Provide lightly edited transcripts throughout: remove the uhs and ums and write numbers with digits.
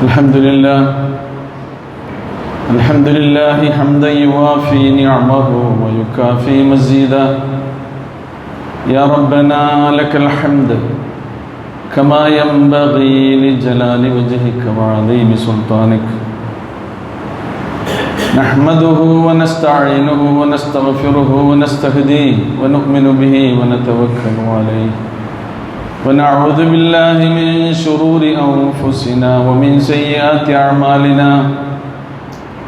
الحمد لله حمدا يوافي نعمه ويكافي مزيدا. يا ربنا لك الحمد كما ينبغي لجلال وجهك وعظيم سلطانك. نحمده ونستعينه ونستغفره ونستهديه ونؤمن به ونتوكل عليه ونعوذ بالله من شرور أنفسنا ومن سيئات أعمالنا.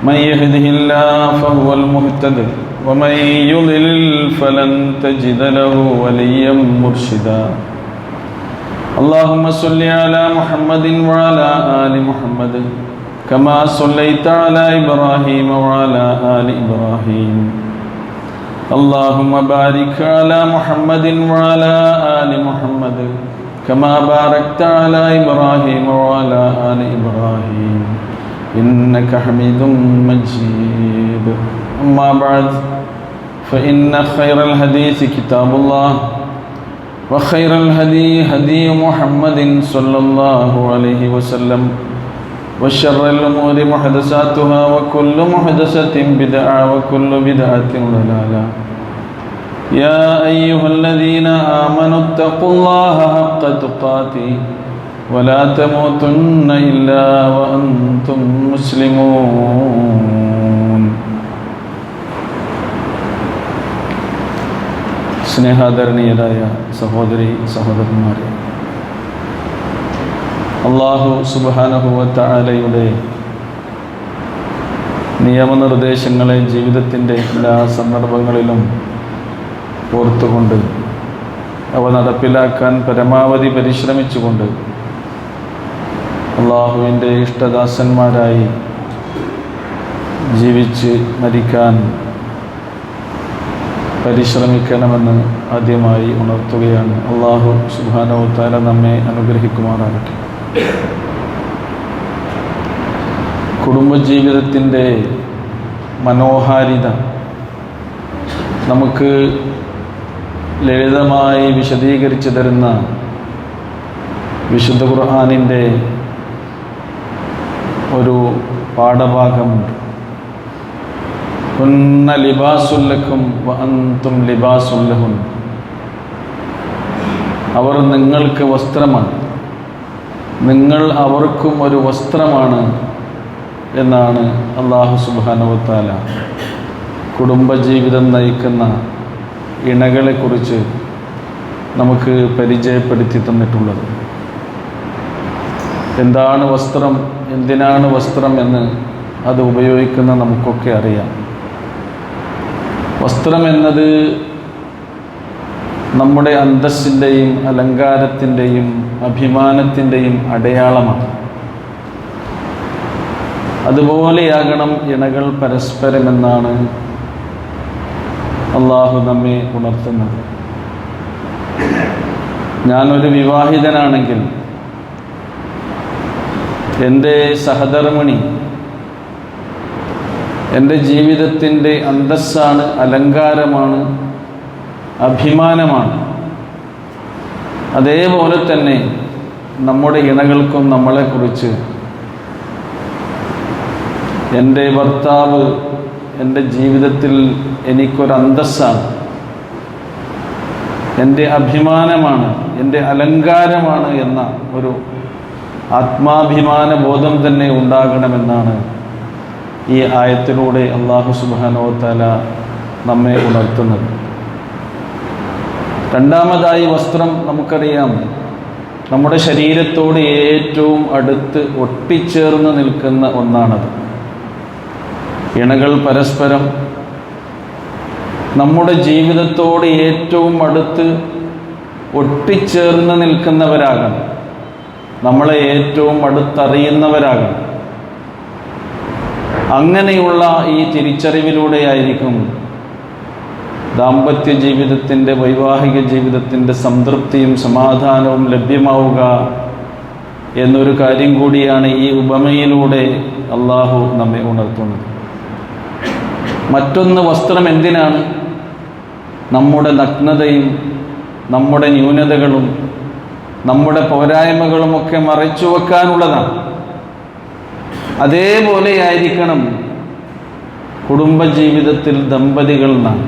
من يهده الله فهو المهتد ومن يضلل فلن تجد له وليا مرشدا. اللهم صل على محمد وعلى آل محمد كما صليت على إبراهيم وعلى آل إبراهيم. اللهم بارك على محمد وعلى آل محمد كما باركت على إبراهيم وعلى آل إبراهيم إنك حميد مجيد. أما بعد فإن خير الحديث كتاب الله وخير الهدي هدي محمد صلى الله عليه وسلم وشر الأمور محدثاتها وكل محدثة بدعة وكل بدعة ضلالة. يا أيها الذين آمنوا اتقوا الله حق تقاته ولا تموتن إلا وأنتم مسلمون. സ്നേഹാദരണീയരായ സഹോദരി സഹോദരന്മാരെ, അല്ലാഹു സുബ്ഹാനഹു വ തആലയുടെ നിയമനിർദ്ദേശങ്ങളെ ജീവിതത്തിൻ്റെ എല്ലാ സന്ദർഭങ്ങളിലും ഓർത്തുകൊണ്ട് അവ നടപ്പിലാക്കാൻ പരമാവധി പരിശ്രമിച്ചുകൊണ്ട് അള്ളാഹുവിൻ്റെ ഇഷ്ടദാസന്മാരായി ജീവിച്ച് മരിക്കാൻ പരിശ്രമിക്കണമെന്ന് ആദ്യമായി ഉണർത്തുകയാണ്. അള്ളാഹു സുബ്ഹാനഹു വ തആല നമ്മെ അനുഗ്രഹിക്കുമാറാകട്ടെ. കുടുംബജീവിതത്തിൻ്റെ മനോഹാരിത നമുക്ക് ലളിതമായി വിശദീകരിച്ചു തരുന്ന വിശുദ്ധ ഖുർആനിൻ്റെ ഒരു പാഠഭാഗമുണ്ട്. ഹുന്ന ലിബാസുൽ ലക്കും വ അൻതും ലിബാസുൽ ലഹുൻ. അവർ നിങ്ങൾക്ക് വസ്ത്രമാണ്, നിങ്ങൾ അവർക്കും ഒരു വസ്ത്രമാണ് എന്നാണ് അല്ലാഹു സുബ്ഹാനഹു വ തആല കുടുംബജീവിതം നയിക്കുന്ന ഇണകളെക്കുറിച്ച് നമുക്ക് പരിചയപ്പെടുത്തി തന്നിട്ടുള്ളത്. എന്താണ് വസ്ത്രം, എന്തിനാണ് വസ്ത്രം എന്ന് അത് ഉപയോഗിക്കുന്ന നമുക്കൊക്കെ അറിയാം. വസ്ത്രം എന്നത് നമ്മുടെ അന്തസ്സിൻ്റെയും അലങ്കാരത്തിൻ്റെയും അഭിമാനത്തിൻ്റെയും അടയാളമാണ്. അതുപോലെയാകണം ഇണകൾ പരസ്പരമെന്നാണ് അള്ളാഹു നമ്മെ ഉണർത്തുന്നത്. ഞാനൊരു വിവാഹിതനാണെങ്കിൽ എൻ്റെ സഹധർമ്മിണി എൻ്റെ ജീവിതത്തിൻ്റെ അന്തസ്സാണ്, അലങ്കാരമാണ്, അഭിമാനമാണ്. അതേപോലെ തന്നെ നമ്മുടെ ഇണകൾക്കും നമ്മളെക്കുറിച്ച് എൻ്റെ ഭർത്താവ് എൻ്റെ ജീവിതത്തിൽ എനിക്കൊരു അന്തസ്സാണ്, എൻ്റെ അഭിമാനമാണ്, എൻ്റെ അലങ്കാരമാണ് എന്ന ഒരു ആത്മാഭിമാന ബോധം തന്നെ ഉണ്ടാകണമെന്നാണ് ഈ ആയത്തിലൂടെ അല്ലാഹു സുബ്ഹാനഹു വ തആല നമ്മെ ഉണർത്തുന്നത്. രണ്ടാമതായി വസ്ത്രം നമുക്കറിയാം, നമ്മുടെ ശരീരത്തോട് ഏറ്റവും അടുത്ത് ഒട്ടിച്ചേർന്ന് നിൽക്കുന്ന ഒന്നാണത്. ഇണകൾ പരസ്പരം നമ്മുടെ ജീവിതത്തോട് ഏറ്റവും അടുത്ത് ഒട്ടിച്ചേർന്ന് നിൽക്കുന്നവരാകണം, നമ്മളെ ഏറ്റവും അടുത്തറിയുന്നവരാകണം. അങ്ങനെയുള്ള ഈ തിരിച്ചറിവിലൂടെയായിരിക്കും ദാമ്പത്യ ജീവിതത്തിൻ്റെ, വൈവാഹിക ജീവിതത്തിൻ്റെ സംതൃപ്തിയും സമാധാനവും ലഭ്യമാവുക എന്നൊരു കാര്യം കൂടിയാണ് ഈ ഉപമയിലൂടെ അള്ളാഹു നമ്മെ ഉണർത്തുന്നത്. മറ്റൊന്ന്, വസ്ത്രം എന്തിനാണ്? നമ്മുടെ നഗ്നതയും നമ്മുടെ ന്യൂനതകളും നമ്മുടെ പോരായ്മകളുമൊക്കെ മറച്ചു വെക്കാനുള്ളതാണ്. അതേപോലെയായിരിക്കണം കുടുംബജീവിതത്തിൽ ദമ്പതികൾ എന്നാണ്.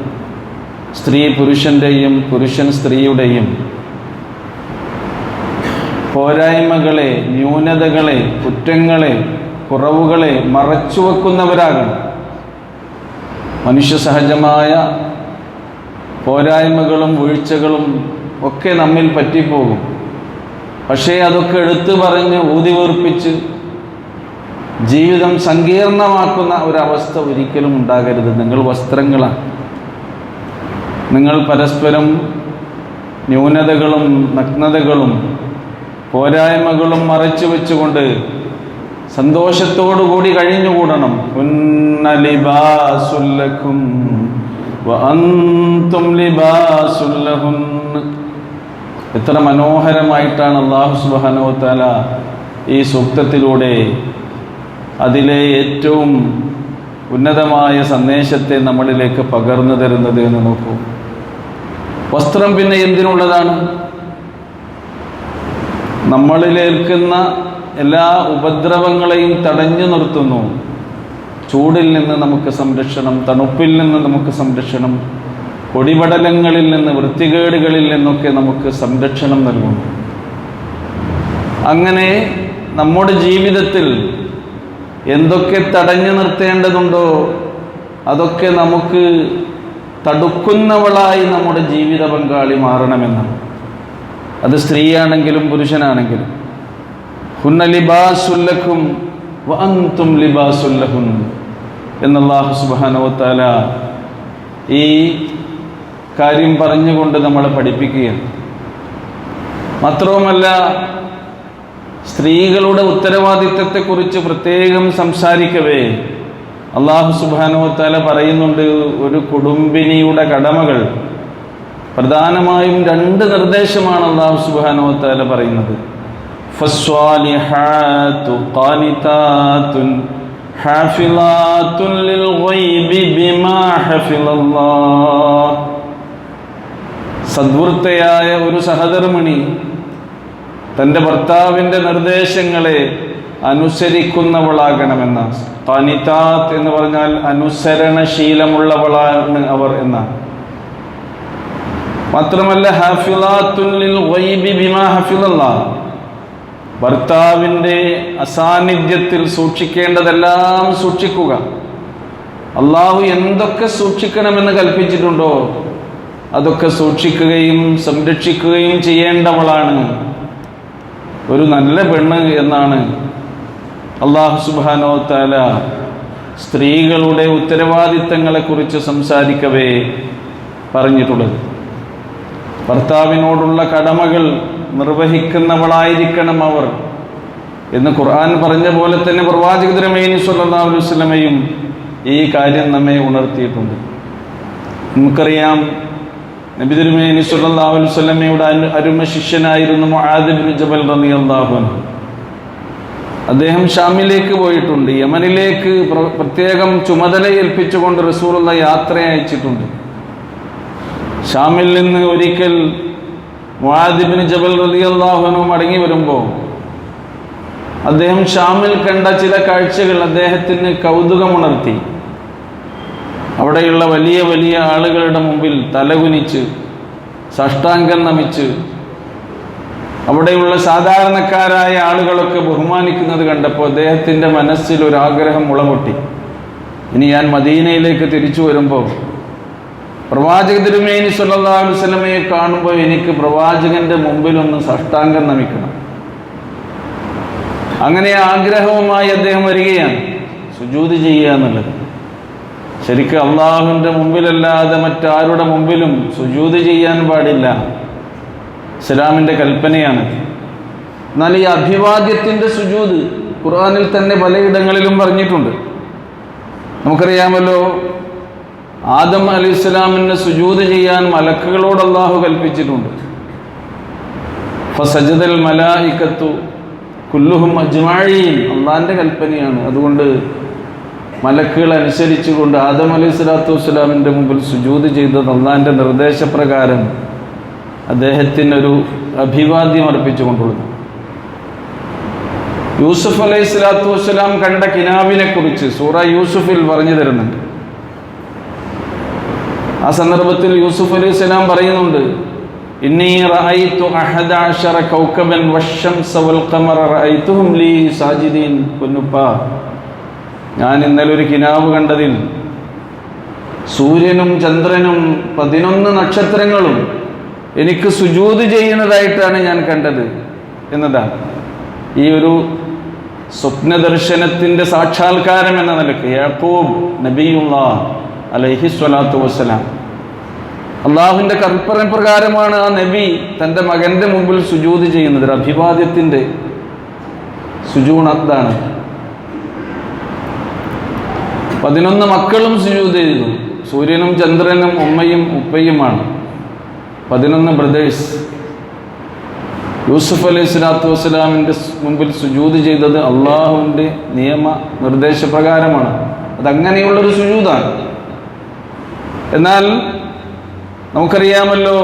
സ്ത്രീ പുരുഷൻ്റെയും പുരുഷൻ സ്ത്രീയുടെയും പോരായ്മകളെ, ന്യൂനതകളെ, കുറ്റങ്ങളെ, കുറവുകളെ മറച്ചുവെക്കുന്നവരാകണം. മനുഷ്യ സഹജമായ പോരായ്മകളും വീഴ്ചകളും ഒക്കെ നമ്മിൽ പറ്റിപ്പോകും. പക്ഷേ അതൊക്കെ എടുത്തു പറഞ്ഞ് ഊതിവീർപ്പിച്ച് ജീവിതം സങ്കീർണമാക്കുന്ന ഒരവസ്ഥ ഒരിക്കലും ഉണ്ടാകരുത്. നിങ്ങൾ വസ്ത്രങ്ങളാണ്. നിങ്ങൾ പരസ്പരം ന്യൂനതകളും നഗ്നതകളും പോരായ്മകളും മറച്ചു വെച്ചുകൊണ്ട് സന്തോഷത്തോടുകൂടി കഴിഞ്ഞുകൂടണം. ഹുന്ന ലിബാസുൽ ലക്കും വഅൻതും ലിബാസുൽ ലഹുന്ന. എത്ര മനോഹരമായിട്ടാണ് അല്ലാഹു സുബ്ഹാനഹു വ തആല ഈ സൂക്തത്തിലൂടെ അതിലെ ഏറ്റവും ഉന്നതമായ സന്ദേശത്തെ നമ്മളിലേക്ക് പകർന്നു തരുന്നത് എന്ന് നോക്കൂ. വസ്ത്രം പിന്നെ എന്തിനുള്ളതാണ്? നമ്മളിലേൽക്കുന്ന എല്ലാ ഉപദ്രവങ്ങളെയും തടഞ്ഞു നിർത്തുന്നു. ചൂടിൽ നിന്ന് നമുക്ക് സംരക്ഷണം, തണുപ്പിൽ നിന്ന് നമുക്ക് സംരക്ഷണം, പൊടിപടലങ്ങളിൽ നിന്ന്, വൃത്തികേടുകളിൽ നിന്നൊക്കെ നമുക്ക് സംരക്ഷണം നൽകുന്നു. അങ്ങനെ നമ്മുടെ ജീവിതത്തിൽ എന്തൊക്കെ തടഞ്ഞു നിർത്തേണ്ടതുണ്ടോ അതൊക്കെ നമുക്ക് തടുക്കുന്നവളായി നമ്മുടെ ജീവിത പങ്കാളി മാറണമെന്നാണ്. അത് സ്ത്രീയാണെങ്കിലും പുരുഷനാണെങ്കിലും. ഹുന്ന ലിബാസുൽ ലക്കും വഅൻതും ലിബാസുൽ ലഹുൻ എന്ന് അല്ലാഹു സുബ്ഹാനഹു വ തആല ഈ കാര്യം പറഞ്ഞുകൊണ്ട് നമ്മളെ പഠിപ്പിക്കുകയാണ്. മാത്രവുമല്ല, സ്ത്രീകളുടെ ഉത്തരവാദിത്വത്തെക്കുറിച്ച് പ്രത്യേകം സംസാരിക്കവേ അല്ലാഹു സുബ്ഹാനഹു വ തആല പറയുന്നുണ്ട്, ഒരു കുടുംബിനിയുടെ കടമകൾ പ്രധാനമായും 2 നിർദ്ദേശമാണ് അല്ലാഹു സുബ്ഹാനഹു വ തആല പറയുന്നത്. ഫസ്വാലിഹാതു ഖാനിതാതുൻ ഹാഫിളാതുൻ ലിൽ ഗൈബി ബിമാ ഹഫിളല്ലാഹ്. സദ്വൃത്തയായ ഒരു സഹധർമ്മിണി തൻ്റെ ഭർത്താവിൻ്റെ നിർദ്ദേശങ്ങളെ അനുസരിക്കുന്നവളാകണമെന്ന. ഖാനിതാത്ത് എന്ന് പറഞ്ഞാൽ അനുസരണശീലമുള്ളവളാണ് അവർ എന്നാണ്. മാത്രമല്ല ഹാഫിളാത്തുൻ ലിൽ ഗൈബി ബിമാ ഹഫിളല്ലാഹ്, ഭർത്താവിൻ്റെ അസാന്നിധ്യത്തിൽ സൂക്ഷിക്കേണ്ടതെല്ലാം സൂക്ഷിക്കുക. അള്ളാഹു എന്തൊക്കെ സൂക്ഷിക്കണമെന്ന് കൽപ്പിച്ചിട്ടുണ്ടോ അതൊക്കെ സൂക്ഷിക്കുകയും സംരക്ഷിക്കുകയും ചെയ്യേണ്ടവളാണ് ഒരു നല്ല പെണ്ണ് എന്നാണ് അല്ലാഹു സുബ്ഹാനഹു വ തആല സ്ത്രീകളുടെ ഉത്തരവാദിത്തങ്ങളെക്കുറിച്ച് സംസാരിക്കവേ പറഞ്ഞിട്ടുള്ളത്. ഭർത്താവിനോടുള്ള കടമകൾ നിർവഹിക്കുന്നവളായിരിക്കണം അവർ എന്ന് ഖുർആൻ പറഞ്ഞ പോലെ തന്നെ പ്രവാചക തിരുമേനി സ്വല്ലല്ലാഹു അലൈഹി വസല്ലമയും ഈ കാര്യം നമ്മെ ഉണർത്തിയിട്ടുണ്ട്. നമുക്കറിയാം, നബി തിരുമേനി സ്വല്ലല്ലാഹു അലൈഹി വസല്ലമയുടെ അരുമ ശിഷ്യനായിരുന്നു മുആദ് ഇബ്നു ജബൽ റളിയല്ലാഹു അൻഹു. അദ്ദേഹം ഷാമിലേക്ക് പോയിട്ടുണ്ട്. യമനിലേക്ക് പ്രത്യേകം ചുമതല ഏൽപ്പിച്ചുകൊണ്ട് റസൂലുള്ളാഹി യാത്ര അയച്ചിട്ടുണ്ട്. ഷാമിൽ നിന്ന് ഒരിക്കൽ മുആദ് ഇബ്നു ജബൽ റളിയല്ലാഹു അൻഹു മടങ്ങി വരുമ്പോൾ അദ്ദേഹം ഷാമിൽ കണ്ട ചില കാഴ്ചകൾ അദ്ദേഹത്തിന് കൗതുകമുണർത്തി. അവിടെയുള്ള വലിയ വലിയ ആളുകളുടെ മുമ്പിൽ തലകുനിച്ച് സാഷ്ടാംഗം നമിച്ച് അവിടെയുള്ള സാധാരണക്കാരായ ആളുകളൊക്കെ ബഹുമാനിക്കുന്നത് കണ്ടപ്പോൾ അദ്ദേഹത്തിൻ്റെ മനസ്സിൽ ഒരാഗ്രഹം മുളപൊട്ടി. ഇനി ഞാൻ മദീനയിലേക്ക് തിരിച്ചു വരുമ്പോൾ പ്രവാചക തിരുമേനി സ്വല്ലല്ലാഹു അലൈഹി വസല്ലമയെ കാണുമ്പോൾ എനിക്ക് പ്രവാചകന്റെ മുമ്പിലൊന്ന് സാഷ്ടാംഗം നമിക്കണം. അങ്ങനെ ആഗ്രഹവുമായി അദ്ദേഹം വരികയാണ്. സുജൂദ് ചെയ്യുക എന്നുള്ളത് ശരിക്കും അള്ളാഹുവിൻ്റെ മുമ്പിലല്ലാതെ മറ്റാരുടെ മുമ്പിലും സുജൂദ് ചെയ്യാൻ പാടില്ല. ഇസ്ലാമിൻ്റെ കൽപ്പനയാണ്. എന്നാൽ ഈ അഭിവാദ്യത്തിൻ്റെ സുജൂദ് ഖുർആനിൽ തന്നെ പലയിടങ്ങളിലും പറഞ്ഞിട്ടുണ്ട്. നമുക്കറിയാമല്ലോ, ആദം അലൈഹിസ്സലാമിന് സുജൂദ് ചെയ്യാൻ മലക്കുകളോട് അള്ളാഹു കൽപ്പിച്ചിട്ടുണ്ട്. ഫസജദൽ മലായികത്തു കുല്ലുഹും അജ്മഈൻ, അള്ളാഹിൻ്റെ കൽപ്പനയാണ്. അതുകൊണ്ട് മലക്കുകൾ അനുസരിച്ചുകൊണ്ട് ആദം അലൈഹി സ്വലാത്തു വസ്സലാമിൻ്റെ മുമ്പിൽ സുജൂദ് ചെയ്തത് അള്ളാഹിൻ്റെ നിർദ്ദേശപ്രകാരം അദ്ദേഹത്തിനൊരു അഭിവാദ്യം അർപ്പിച്ചുകൊണ്ടുള്ളത്. യൂസുഫ് അലൈഹി സ്വലാത്തു വസ്സലാം കണ്ട കിനാവിനെ കുറിച്ച് സൂറ യൂസുഫിൽ പറഞ്ഞു തരുന്നുണ്ട്. ആ സന്ദർഭത്തിൽ യൂസുഫ് അലൈഹി സ്വലാം പറയുന്നുണ്ട്, ഇന്നി റഅയ്തു അഹദ അശറ കൗകബൻ വശംസ വൽ ഖമറ റഅയ്തുഹും ലീ സാജിദീൻ. പൊന്നുപ്പ, ഞാൻ ഇന്നലെ ഒരു കിനാവ് കണ്ടതിൽ സൂര്യനും ചന്ദ്രനും 11 നക്ഷത്രങ്ങളും എനിക്ക് സുജൂദ് ചെയ്യുന്നതായിട്ടാണ് ഞാൻ കണ്ടത് എന്നതാണ്. ഈ ഒരു സ്വപ്ന ദർശനത്തിൻ്റെ സാക്ഷാത്കാരം എന്ന നിലയ്ക്ക് യാക്കൂബ് നബിയുല്ലാഹ് അലൈഹി സ്വലാത്തു വസ്സലാം, അള്ളാഹുവിൻ്റെ കൽപ്പന പ്രകാരമാണ് ആ നബി തൻ്റെ മകൻ്റെ മുമ്പിൽ സുജൂദ് ചെയ്യുന്നത്. ഒരു അഭിവാദ്യത്തിൻ്റെ സുജൂണത്താണ്. 11 മക്കളും സുജൂദ് ചെയ്തു. സൂര്യനും ചന്ദ്രനും ഉമ്മയും ഉപ്പയുമാണ്. 11 ബ്രദേഴ്സ്. യൂസുഫ് അലൈഹി സ്വലാത്തു വസ്സലാമിൻ്റെ മുമ്പിൽ സുജൂദ് ചെയ്തത് അള്ളാഹുവിൻ്റെ നിയമ നിർദ്ദേശപ്രകാരമാണ്. അതങ്ങനെയുള്ളൊരു സുജൂദാണ്. എന്നാൽ നമുക്കറിയാമല്ലോ,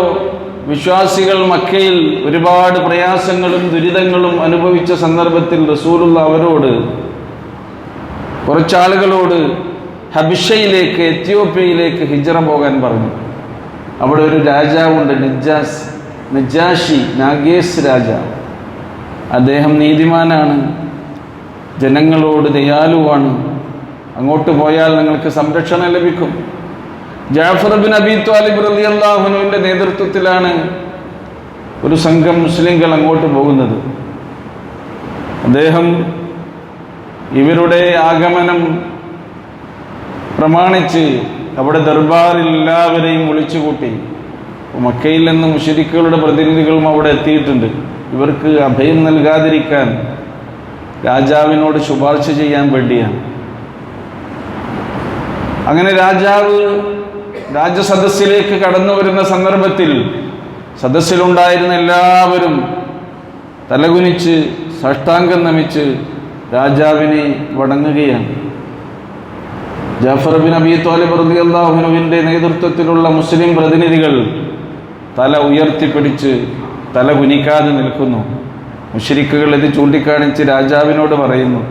വിശ്വാസികൾ മക്കയിൽ ഒരുപാട് പ്രയാസങ്ങളും ദുരിതങ്ങളും അനുഭവിച്ച സന്ദർഭത്തിൽ റസൂലുള്ള അവരോട്, കുറച്ചാളുകളോട് ഹബിഷയിലേക്ക്, എത്യോപ്യയിലേക്ക് ഹിജ്റ പോകാൻ പറഞ്ഞു. അവിടെ ഒരു രാജാവുണ്ട്, നജാഷി, നാഗേസ് രാജാവ്. അദ്ദേഹം നീതിമാനാണ്, ജനങ്ങളോട് ദയാലുവാണ്. അങ്ങോട്ട് പോയാൽ നിങ്ങൾക്ക് സംരക്ഷണം ലഭിക്കും. ജാഫർ ബിൻ അബി ത്വാലിബ് റളിയല്ലാഹു അൻഹുവിൻ്റെ നേതൃത്വത്തിലാണ് ഒരു സംഘം മുസ്ലിങ്ങൾ അങ്ങോട്ട് പോകുന്നത്. അദ്ദേഹം ഇവരുടെ ആഗമനം പ്രമാണിച്ച് അവിടെ ദർബാറിൽ എല്ലാവരെയും വിളിച്ചുകൂട്ടി. മക്കയിൽ നിന്ന് മുശ്രിക്കുകളുടെ പ്രതിനിധികളും അവിടെ എത്തിയിട്ടുണ്ട്. ഇവർക്ക് അഭയം നൽകാതിരിക്കാൻ രാജാവിനോട് ശുപാർശ ചെയ്യാൻ വേണ്ടിയാണ്. അങ്ങനെ രാജാവ് രാജസദസ്സിലേക്ക് കടന്നു വരുന്ന സന്ദർഭത്തിൽ സദസ്സിലുണ്ടായിരുന്ന എല്ലാവരും തലകുനിച്ച് സാഷ്ടാംഗം നമിച്ച് രാജാവിനെ വണങ്ങുകയാണ്. ജാഫർ ബിൻ അബി ത്വാലിബ് റളിയല്ലാഹു അൻഹുവിൻ്റെ നേതൃത്വത്തിലുള്ള മുസ്ലിം പ്രതിനിധികൾ തല ഉയർത്തിപ്പിടിച്ച് തല കുനിക്കാതെ നിൽക്കുന്നു. മുശ്രിക്കുകൾ ഇത് ചൂണ്ടിക്കാണിച്ച് രാജാവിനോട് പറയുന്നു,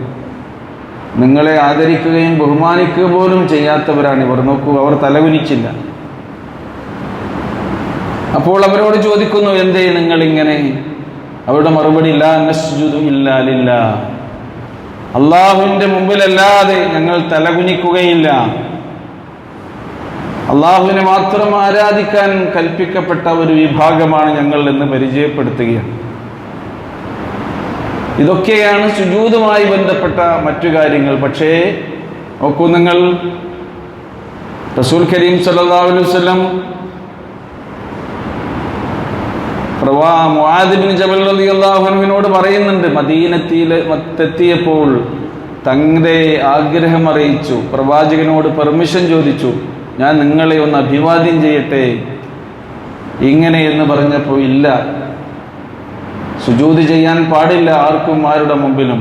നിങ്ങളെ ആദരിക്കുകയും ബഹുമാനിക്കുക പോലും ചെയ്യാത്തവരാണ് ഇവർ. നോക്കൂ, അവർ തലകുനിച്ചില്ല. അപ്പോൾ അവരോട് ചോദിക്കുന്നു, എന്തേ നിങ്ങളിങ്ങനെ? അവരുടെ മറുപടി, ലാ നസ്ജുദു ഇല്ലാ ലില്ലാഹ്, അള്ളാഹുവിൻ്റെ മുമ്പിലല്ലാതെ ഞങ്ങൾ തലകുനിക്കുകയില്ല. അള്ളാഹുവിനെ മാത്രം ആരാധിക്കാൻ കൽപ്പിക്കപ്പെട്ട ഒരു വിഭാഗമാണ് ഞങ്ങൾ എന്ന് പരിചയപ്പെടുത്തുകയാണ്. ഇതൊക്കെയാണ് സുജൂദുമായി ബന്ധപ്പെട്ട മറ്റു കാര്യങ്ങൾ. പക്ഷേ നോക്കൂ നിങ്ങൾ, റസൂൽ കരീം സല്ലല്ലാഹു അലൈഹി വസല്ലം മുആദ് ബിൻ ജബൽ റളിയല്ലാഹു അൻഹുവിനോട് പറയുന്നുണ്ട്, മദീനത്തിലെത്തിയപ്പോൾ തങ്ങളുടെ ആഗ്രഹം അറിയിച്ചു, പ്രവാചകനോട് പെർമിഷൻ ചോദിച്ചു, ഞാൻ നിങ്ങളെ ഒന്ന് അഭിവാദ്യം ചെയ്യട്ടെ ഇങ്ങനെ എന്ന് പറഞ്ഞപ്പോൾ, ഇല്ല, സുജൂദ് ചെയ്യാൻ പാടില്ല ആർക്കും ആരുടെ മുമ്പിലും.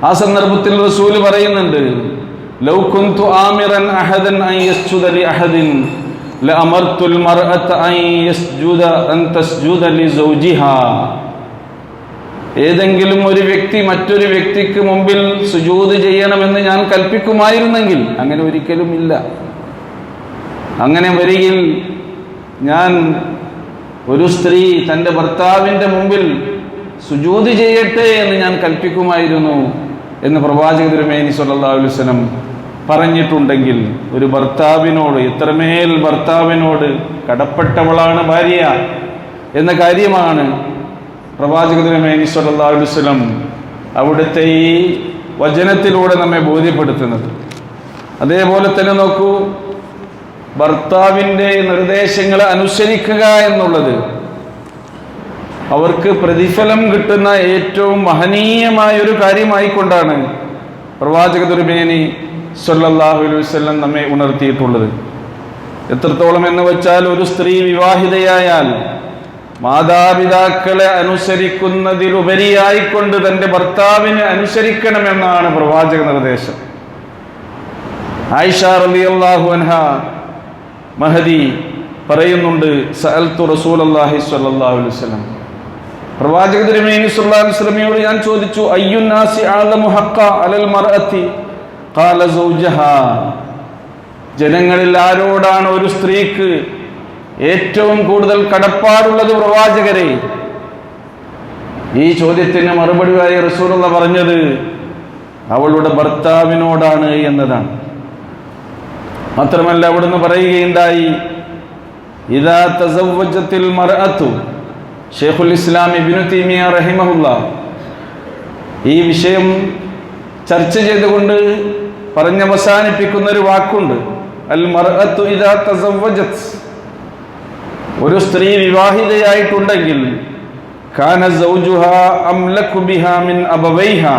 ആ സന്ദർഭത്തിൽ റസൂല് പറയുന്നുണ്ട്, ലൗ കുന്തു ആമിറൻ അഹദൻ അൻ യസ്ജുദ ലി അഹദിൻ ലഅമർതുൽ മർഅത അൻ തസ്ജുദ ലി സൗജിഹാ. ഏതെങ്കിലും ഒരു വ്യക്തി മറ്റൊരു വ്യക്തിക്ക് മുമ്പിൽ സുജൂദ് ചെയ്യണമെന്ന് ഞാൻ കൽപ്പിക്കുമായിരുന്നെങ്കിൽ, അങ്ങനെ ഒരിക്കലും ഇല്ല. അങ്ങനെ വരികിൽ ഞാൻ ഒരു സ്ത്രീ തൻ്റെ ഭർത്താവിൻ്റെ മുമ്പിൽ സുജൂദ് ചെയ്യട്ടെ എന്ന് ഞാൻ കൽപ്പിക്കുമായിരുന്നു എന്ന് പ്രവാചക തിരുമേനി സല്ലല്ലാഹു അലൈഹി വസല്ലം പറഞ്ഞിട്ടുണ്ടെങ്കിൽ, ഒരു ഭർത്താവിനോട് എത്രമേൽ ഭർത്താവിനോട് കടപ്പെട്ടവളാണ് ഭാര്യ എന്ന കാര്യമാണ് പ്രവാചക തിരുമേനി സല്ലല്ലാഹു അലൈഹി വസല്ലം അവിടുത്തെ ഈ വചനത്തിലൂടെ നമ്മെ ബോധ്യപ്പെടുത്തുന്നത്. അതേപോലെ തന്നെ നോക്കൂ, ഭർത്താവിൻ്റെ നിർദ്ദേശങ്ങളെ അനുസരിക്കുക എന്നുള്ളത് അവർക്ക് പ്രതിഫലം കിട്ടുന്ന ഏറ്റവും മഹനീയമായ ഒരു കാര്യമായിക്കൊണ്ടാണ് പ്രവാചക തിരുമേനി സല്ലല്ലാഹു അലൈഹി വസല്ലം നമ്മെ ഉണർത്തിയിട്ടുള്ളത്. എത്രത്തോളം എന്ന് വെച്ചാൽ, ഒരു സ്ത്രീ വിവാഹിതയായാൽ മാതാപിതാക്കളെ അനുസരിക്കുന്നതിലുപരിയായിക്കൊണ്ട് തൻ്റെ ഭർത്താവിനെ അനുസരിക്കണമെന്നാണ് പ്രവാചക നിർദ്ദേശം. ആയിഷ റളിയല്ലാഹു അൻഹ മഹദി പറയുന്നുണ്ട്, സഅൽതു റസൂലല്ലാഹി സ്വല്ലല്ലാഹു അലൈഹി വസല്ലം, പ്രവാചക തിരുമേനി സല്ലല്ലാഹു അലൈഹി വസല്ലമയോട് ഞാൻ ചോദിച്ചു, അയ്യുന്നാസി അഅലമു ഹഖ്ഖ അലൽ മർഅത്തി ഖാല സൗജഹാ. ജനങ്ങളിൽ ആരോടാണ് ഒരു സ്ത്രീക്ക് ഏറ്റവും കൂടുതൽ കടപ്പാടുള്ളത് പ്രവാചകരെ? ഈ ചോദ്യത്തിന് മറുപടിയായി റസൂലുള്ളാഹി പറഞ്ഞത് അവളുടെ ഭർത്താവിനോടാണ് എന്നതാണ്. മാത്രമല്ല അവിടുന്ന് പറയുകയുണ്ടായി, ഇദാ തസവ്വജത്തിൽ മർഅത്തു, ഷെയ്ഖുൽ ഇസ്ലാം ഇബ്നു തൈമിയ്യ റഹിമഹുല്ലാഹ് ഈ വിഷയം ചർച്ച ചെയ്തുകൊണ്ട് പറഞ്ഞവസാനിപ്പിക്കുന്ന ഒരു വാക്കുണ്ട്, അൽ മർഅത്തു ഇദാ തസവ്വജത്. ഒരു സ്ത്രീ വിവാഹിതയായിട്ടുണ്ടെങ്കിൽ കാന സൗജുഹാ അംലകു ബിഹാ മിൻ അബവൈഹാ,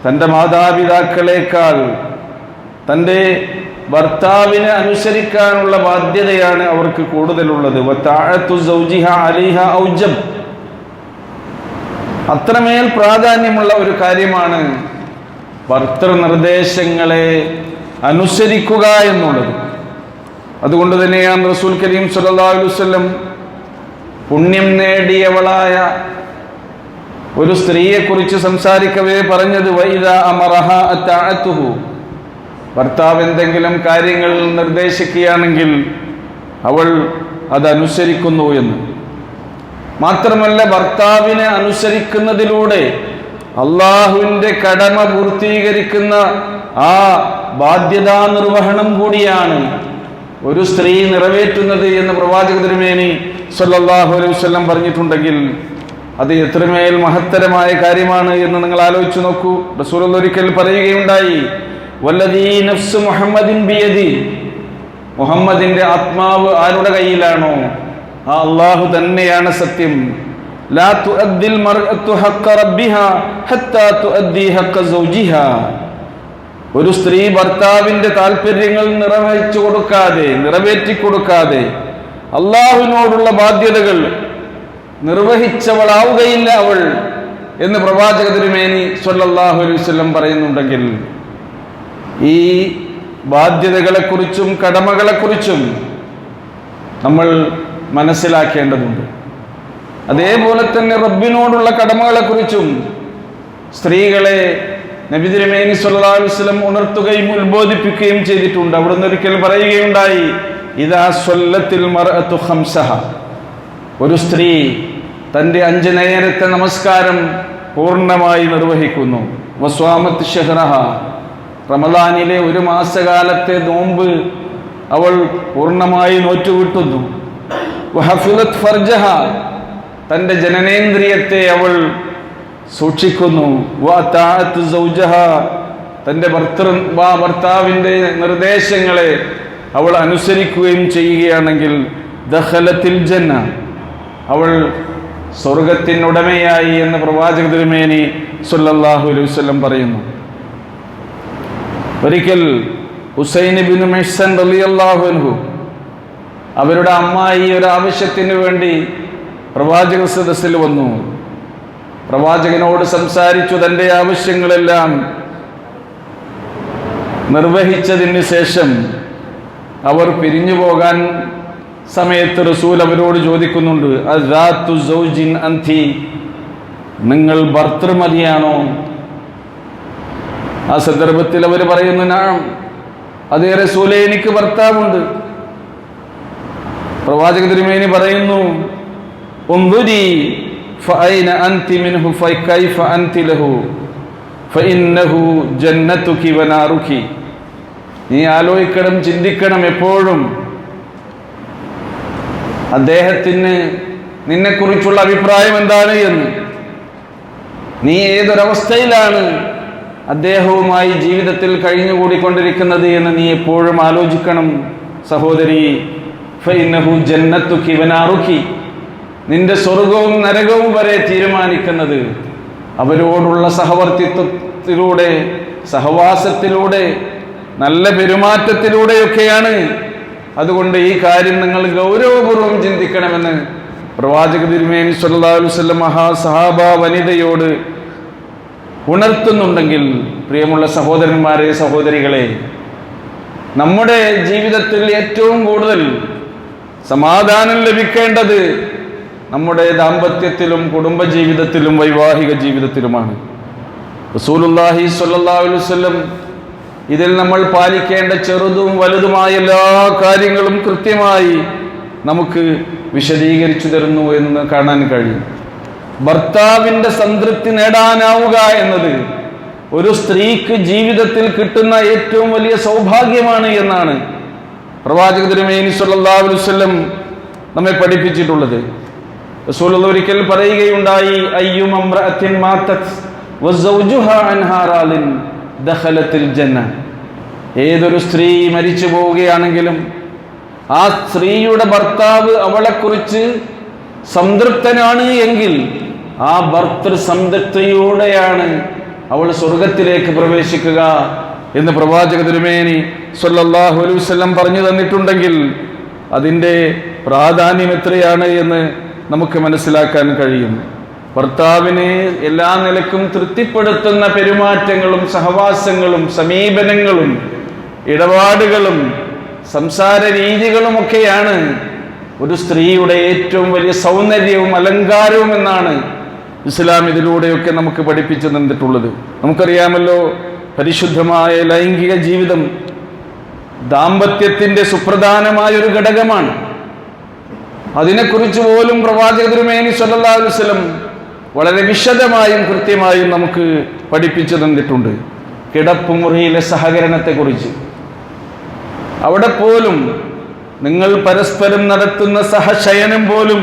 തൻ്റെ മാതാപിതാക്കളെക്കാൾ തൻ്റെ ഭർത്താവിനെ അനുസരിക്കാനുള്ള ബാധ്യതയാണ് അവർക്ക് കൂടുതലുള്ളത്. വതഅതു സൗജിഹാ അലൈഹാ ഔജബ്, അത്രമേൽ പ്രാധാന്യമുള്ള ഒരു കാര്യമാണ് ഭർത്തൃനിർദ്ദേശങ്ങളെ അനുസരിക്കുക എന്നുള്ളത്. അതുകൊണ്ട് തന്നെയാണ് റസൂൽ കരീം സല്ലല്ലാഹു അലൈഹി വസല്ലം പുണ്യം നേടിയവളായ ഒരു സ്ത്രീയെക്കുറിച്ച് സംസാരിക്കവേ പറഞ്ഞത്, വഇദാ അമറഹാ അതഅതുഹു, ഭർത്താവ് എന്തെങ്കിലും കാര്യങ്ങൾ നിർദ്ദേശിക്കുകയാണെങ്കിൽ അവൾ അതനുസരിക്കുന്നു എന്ന്. മാത്രമല്ല ഭർത്താവിനെ അനുസരിക്കുന്നതിലൂടെ അള്ളാഹുവിൻ്റെ കടമ പൂർത്തീകരിക്കുന്ന ആ ബാധ്യതാ നിർവഹണം കൂടിയാണ് ഒരു സ്ത്രീ നിറവേറ്റുന്നത് എന്ന് പ്രവാചക തിരുമേനി സല്ലല്ലാഹു അലൈഹി വസല്ലം പറഞ്ഞിട്ടുണ്ടെങ്കിൽ അത് എത്രമേൽ മഹത്തരമായ കാര്യമാണ് എന്ന് നിങ്ങൾ ആലോചിച്ചു നോക്കൂ. റസൂലുള്ളാഹി ഒരിക്കൽ പറയുകയുണ്ടായി, വല്ലദീ നഫ്സു മുഹമ്മദിൻ ബിയദി, മുഹമ്മദിന്റെ ആത്മാവ് ആരുടെ കയ്യിലാണോ ആ അല്ലാഹു തന്നെയാണ് സത്യം. ലാ തുഅദ്ദിൽ മർഅത്തു ഹഖ്ഖ റബ്ബിഹാ ഹത്താ തുഅദ്ദി ഹഖ്ഖ സൗജിഹാ, ഒരു സ്ത്രീ ഭർത്താവിന്റെ താല്പര്യങ്ങൾ നിറവേറ്റി കൊടുക്കാതെ അള്ളാഹുവിനോടുള്ള ബാധ്യതകൾ നിർവഹിച്ചവളാവുകയില്ല അവൾ എന്ന് പ്രവാചക തിരുമേനി സല്ലല്ലാഹു അലൈഹി വസല്ലം പറയുന്നുണ്ടെങ്കിൽ ഈ ബാധ്യതകളെക്കുറിച്ചും കടമകളെക്കുറിച്ചും നമ്മൾ മനസ്സിലാക്കേണ്ടതുണ്ട്. അതേപോലെ തന്നെ റബ്ബിനോടുള്ള കടമകളെക്കുറിച്ചും സ്ത്രീകളെ നബി തിരുമേനി സല്ലല്ലാഹു അലൈഹി വസല്ലം ഉണർത്തുകയും ഉത്ബോധിപ്പിക്കുകയും ചെയ്തിട്ടുണ്ട്. അവിടുന്ന് ഒരിക്കൽ പറയുകയുണ്ടായി, ഇദാ സ്വല്ലത്തിൽ മർഅത്തു ഖംസഹ, ഒരു സ്ത്രീ തൻ്റെ 5 നേരത്തെ നമസ്കാരം പൂർണ്ണമായി നിർവഹിക്കുന്നു. വസ്വാമത്ത് ഷഹ്റഹ, റമദാനിലെ 1 മാസകാലത്തെ നോമ്പ് അവൾ പൂർണ്ണമായി നോറ്റുവിട്ടുന്നു. വഹഫിളത് ഫർജഹ, തൻ്റെ ജനനേന്ദ്രിയത്തെ അവൾ സൂക്ഷിക്കുന്നു. വഅതഅത് സൗജഹ, തൻ്റെ ഭർത്താവിൻ്റെ നിർദ്ദേശങ്ങളെ അവൾ അനുസരിക്കുകയും ചെയ്യുകയാണെങ്കിൽ ദഖലത്തിൽ ജന്ന, അവൾ സ്വർഗത്തിനുടമയായി എന്ന് പ്രവാചക തിരുമേനി സല്ലല്ലാഹു അലൈഹി വസല്ലം പറയുന്നു. ഒരിക്കൽ ഹുസൈൻ ഇബ്നു മുഹ്സൻ റളിയല്ലാഹു അൻഹു അവരുടെ അമ്മായി ഒരു ആവശ്യത്തിന് വേണ്ടി പ്രവാചക സദസ്സിൽ വന്നു. പ്രവാചകനോട് സംസാരിച്ചു. തൻ്റെ ആവശ്യങ്ങളെല്ലാം നിർവഹിച്ചതിന് ശേഷം അവർ പിരിഞ്ഞു പോകാൻ സമയത്ത് റസൂൽ അവരോട് ചോദിക്കുന്നുണ്ട്, അദാതു സൗജിൻ അൻതി, നിങ്ങൾ ഭർത്തൃമതിയാണോ? ആ സന്ദർഭത്തിൽ അവർ പറയുന്നു, നഅം, അതേ റസൂലേ, എനിക്ക് ഭർത്താവുണ്ട്. പ്രവാചക തിരുമേനി പറയുന്നു, ഉൻദുരി ഫഅൈന അൻതി മിൻഹു ഫകൈഫ അൻതി ലഹു ഫഇന്നഹു ജന്നതുകി വനാറുകി. നീ ആലോചിക്കണം, ചിന്തിക്കണം എപ്പോഴും അദ്ദേഹത്തിന് നിന്നെക്കുറിച്ചുള്ള അഭിപ്രായം എന്താണ് എന്ന്. നീ ഏതൊരവസ്ഥയിലാണ് അദ്ദേഹവുമായി ജീവിതത്തിൽ കഴിഞ്ഞുകൂടിക്കൊണ്ടിരിക്കുന്നത് എന്ന് നീ എപ്പോഴും ആലോചിക്കണം സഹോദരി. ഫഇന്നഹു ജന്നതുകി വനാറുകി, നിന്റെ സ്വർഗവും നരകവും വരെ തീരുമാനിക്കുന്നത് അവരോടുള്ള സഹവർത്തിത്വത്തിലൂടെ, സഹവാസത്തിലൂടെ, നല്ല പെരുമാറ്റത്തിലൂടെയൊക്കെയാണ്. അതുകൊണ്ട് ഈ കാര്യം നിങ്ങൾ ഗൗരവപൂർവ്വം ചിന്തിക്കണമെന്ന് പ്രവാചക തിരുമേനി സല്ലല്ലാഹു അലൈഹി വസല്ലം സഹാബ വനിതയോട് ഉണർത്തുന്നുണ്ടെങ്കിൽ, പ്രിയമുള്ള സഹോദരന്മാരെ, സഹോദരികളെ, നമ്മുടെ ജീവിതത്തിൽ ഏറ്റവും കൂടുതൽ സമാധാനം ലഭിക്കേണ്ടത് നമ്മുടെ ദാമ്പത്യത്തിലും കുടുംബജീവിതത്തിലും വൈവാഹിക ജീവിതത്തിലുമാണ്. റസൂലുള്ളാഹി സ്വല്ലല്ലാഹു അലൈഹി വസല്ലം ഇതിൽ നമ്മൾ പാലിക്കേണ്ട ചെറുതും വലുതുമായ എല്ലാ കാര്യങ്ങളും കൃത്യമായി നമുക്ക് വിശദീകരിച്ചു തരുന്നു എന്ന് കാണാൻ കഴിയും. ഭർത്താവിൻ്റെ സംതൃപ്തി നേടാനാവുക എന്നത് ഒരു സ്ത്രീക്ക് ജീവിതത്തിൽ കിട്ടുന്ന ഏറ്റവും വലിയ സൗഭാഗ്യമാണ് എന്നാണ് പ്രവാചക തിരുമേനി സ്വല്ലല്ലാഹു അലൈഹി വസല്ലം നമ്മെ പഠിപ്പിച്ചിട്ടുള്ളത്. റസൂലുള്ളാഹി ഒരിക്കൽ പറയുകയുണ്ടായി, അയ്യുമ ഇംറഅത്തിൻ മാതത് വസൗജുഹാ അൻഹാ റാളിൻ ദഖലത്തിൽ ജന്ന. ഏതൊരു സ്ത്രീ മരിച്ചു പോവുകയാണെങ്കിലും ആ സ്ത്രീയുടെ ഭർത്താവ് അവളെക്കുറിച്ച് സംതൃപ്തനാണ് എങ്കിൽ ആ ഭർത്തൃ സംതൃപ്തിയോടെയാണ് അവൾ സ്വർഗത്തിലേക്ക് പ്രവേശിക്കുക എന്ന് പ്രവാചക തിരുമേനി സ്വല്ലല്ലാഹു അലൈഹി വസല്ലം പറഞ്ഞു തന്നിട്ടുണ്ടെങ്കിൽ അതിൻ്റെ പ്രാധാന്യം എത്രയാണ് എന്ന് നമുക്ക് മനസ്സിലാക്കാൻ കഴിയും. ഭർത്താവിനെ എല്ലാ നിലക്കും തൃപ്തിപ്പെടുത്തുന്ന പെരുമാറ്റങ്ങളും സഹവാസങ്ങളും സമീപനങ്ങളും ഇടപാടുകളും സംസാര രീതികളുമൊക്കെയാണ് ഒരു സ്ത്രീയുടെ ഏറ്റവും വലിയ സൗന്ദര്യവും അലങ്കാരവും എന്നാണ് ഇസ്ലാം ഇതിലൂടെയൊക്കെ നമുക്ക് പഠിപ്പിച്ചു തന്നിട്ടുള്ളത്. നമുക്കറിയാമല്ലോ, പരിശുദ്ധമായ ലൈംഗിക ജീവിതം ദാമ്പത്യത്തിൻ്റെ സുപ്രധാനമായ ഒരു ഘടകമാണ്. അതിനെക്കുറിച്ച് പോലും പ്രവാചക തിരുമേനി സ്വല്ലല്ലാഹു അലൈഹി വസല്ലം വളരെ വിശദമായും കൃത്യമായും നമുക്ക് പഠിപ്പിച്ചു തന്നിട്ടുണ്ട്. കിടപ്പുമുറിയിലെ സഹകരണത്തെക്കുറിച്ച് അവിടെ പോലും നിങ്ങൾ പരസ്പരം നടത്തുന്ന സഹശയനം പോലും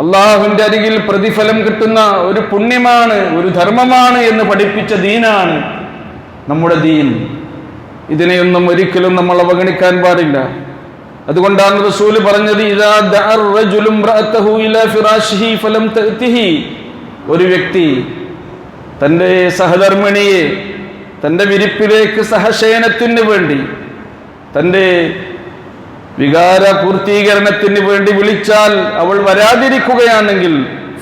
അള്ളാഹുവിൻ്റെ അരികിൽ പ്രതിഫലം കിട്ടുന്ന ഒരു പുണ്യമാണ്, ഒരു ധർമ്മമാണ് എന്ന് പഠിപ്പിച്ച ദീനാണ് നമ്മുടെ ദീൻ. ഇതിനെയൊന്നും ഒരിക്കലും നമ്മൾ അവഗണിക്കാൻ പാടില്ല. അതുകൊണ്ടാണ് റസൂൽ പറഞ്ഞത്, ഇദാ ദഅർ റജുലു ഇംറഅതഹു ഇലാ ഫിറാശിഹി ഫലം തഅതിഹി. ഒരു വ്യക്തി തൻ്റെ സഹധർമ്മിണിയെ തൻ്റെ വിരിപ്പിലേക്ക് സഹശയനത്തിന് വേണ്ടി, തൻ്റെ വികാര പൂർത്തീകരണത്തിന് വേണ്ടി വിളിച്ചാൽ അവൾ വരാതിരിക്കുകയാണെങ്കിൽ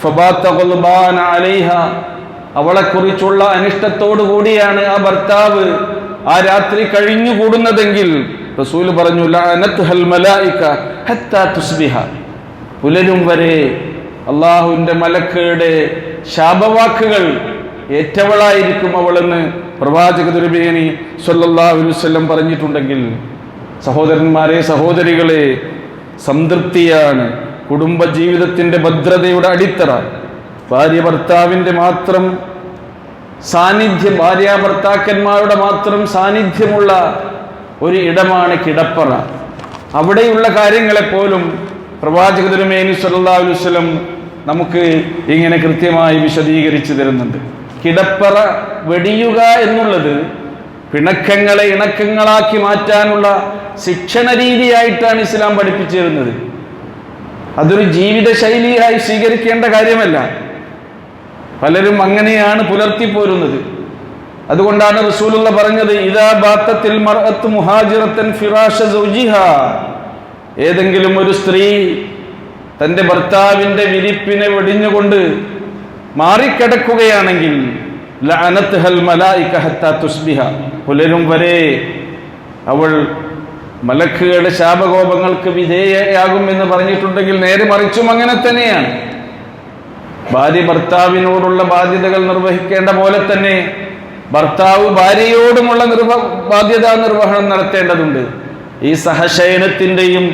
ഫബാത ഖൽബാന അലൈഹ, അവളെക്കുറിച്ചുള്ള അനിഷ്ടത്തോടു കൂടിയാണ് ആ ഭർത്താവ് ആ രാത്രി കഴിഞ്ഞുകൂടുന്നതെങ്കിൽ റസൂൽ പറഞ്ഞു, ലഅനത്ഹൽ മലായിക ഹത്താ തുസ്ബിഹ, പുലരും വരെ അള്ളാഹുവിൻ്റെ മലക്കുകളുടെ ശാപവാക്കുകൾ ഏറ്റവളായിരിക്കും അവളെന്ന് പ്രവാചക തിരുമേനി സ്വല്ലല്ലാഹു അലൈഹി വസല്ലം പറഞ്ഞിട്ടുണ്ടെങ്കിൽ, സഹോദരന്മാരെ, സഹോദരികളെ, സംതൃപ്തിയാണ് കുടുംബജീവിതത്തിൻ്റെ ഭദ്രതയുടെ അടിത്തറ. ഭാര്യാഭർത്താവിൻ്റെ മാത്രം സാന്നിധ്യം, ഭാര്യാഭർത്താക്കന്മാരുടെ മാത്രം സാന്നിധ്യമുള്ള ഒരു ഇടമാണ് കിടപ്പറ. അവിടെയുള്ള കാര്യങ്ങളെപ്പോലും പ്രവാചക തിരുമേനി സ്വല്ലല്ലാഹു അലൈഹി വസല്ലം നമുക്ക് ഇങ്ങനെ കൃത്യമായി വിശദീകരിച്ചു തരുന്നുണ്ട്. കിടപ്പറ വെടിയുക എന്നുള്ളത് പിണക്കങ്ങളെ ഇണക്കങ്ങളാക്കി മാറ്റാനുള്ള ശിക്ഷണ രീതിയായിട്ടാണ് ഇസ്ലാം പഠിപ്പിച്ചു തരുന്നത്. അതൊരു ജീവിത ശൈലിയായി സ്വീകരിക്കേണ്ട കാര്യമല്ല. പലരും അങ്ങനെയാണ് പുലർത്തിപ്പോരുന്നത്. അതുകൊണ്ടാണ് റസൂലുള്ള പറഞ്ഞത്, ഇദാ ബാത്തത്തിൽ മർഅത്തു മുഹാജിറത്തൻ ഫിറാശ സൗജിഹാ, ഏതെങ്കിലും ഒരു സ്ത്രീ തൻ്റെ ഭർത്താവിൻ്റെ വിരിപ്പിനെ വെടിഞ്ഞുകൊണ്ട് മാറിക്കിടക്കുകയാണെങ്കിൽ ലഅനത്ഹൽ മലായിക ഹത്താ തുസ്ബിഹ, പുലരും വരെ അവൾ മലക്കുകളുടെ ശാപകോപങ്ങൾക്ക് വിധേയയാകും എന്ന് പറഞ്ഞിട്ടുണ്ടെങ്കിൽ നേരെ മറിച്ചും അങ്ങനെ തന്നെയാണ്. ഭാര്യ ഭർത്താവിനോടുള്ള ബാധ്യതകൾ നിർവഹിക്കേണ്ട പോലെ തന്നെ ഭർത്താവ് ഭാര്യയോടുമുള്ള ബാധ്യതാ നിർവഹണം നടത്തേണ്ടതുണ്ട്. ഈ സഹശയനത്തിൻ്റെയും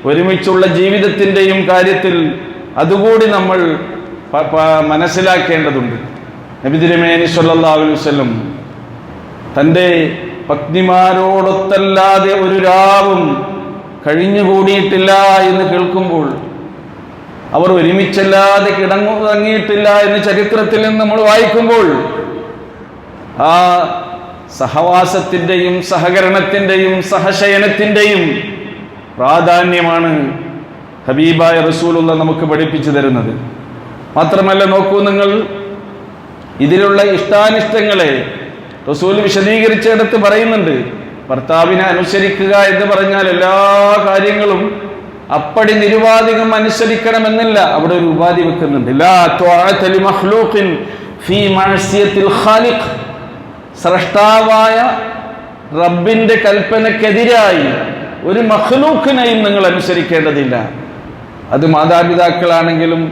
ഒരുമിച്ചുള്ള ജീവിതത്തിൻ്റെയും കാര്യത്തിൽ അതുകൂടി നമ്മൾ മനസ്സിലാക്കേണ്ടതുണ്ട്. നബി തിരുമേനി സ്വല്ലല്ലാഹു അലൈഹി വസല്ലം തൻ്റെ പത്നിമാരോടൊത്തല്ലാതെ ഒരു രാവും കഴിഞ്ഞുകൂടിയിട്ടില്ല എന്ന് കേൾക്കുമ്പോൾ, അവർ ഒരുമിച്ചല്ലാതെ കിടന്നുറങ്ങിയിട്ടില്ല എന്ന് ചരിത്രത്തിൽ നിന്ന് നമ്മൾ വായിക്കുമ്പോൾ, ആ സഹവാസത്തിൻ്റെയും സഹകരണത്തിൻ്റെയും സഹശയനത്തിൻ്റെയും പ്രാധാന്യമാണ് ഹബീബായ റസൂലുള്ള നമുക്ക് പഠിപ്പിച്ചു തരുന്നത്. മാത്രമല്ല, നോക്കൂ നിങ്ങൾ, ഇതിലുള്ള ഇഷ്ടാനിഷ്ടങ്ങളെ റസൂൽ വിശദീകരിച്ചിടത്ത് പറയുന്നുണ്ട്. ഭർത്താവിനെ അനുസരിക്കുക എന്ന് പറഞ്ഞാൽ എല്ലാ കാര്യങ്ങളും അപ്പടി നിരുപാധികം അനുസരിക്കണമെന്നില്ല. അവിടെ ഒരു ഉപാധി വെക്കുന്നുണ്ട്. ലാ ത്വഅത ലി മഖ്ലൂഖിൻ ഫീ മഅസിയത്തിൽ ഖാലിഖ്, സ്രഷ്ടാവായ റബ്ബിന്റെ കൽപ്പനക്കെതിരായി ഒരു മഖ്ലൂഖിനെയും നിങ്ങൾ അനുസരിക്കേണ്ടതില്ല. അത് മാതാപിതാക്കളാണെങ്കിലും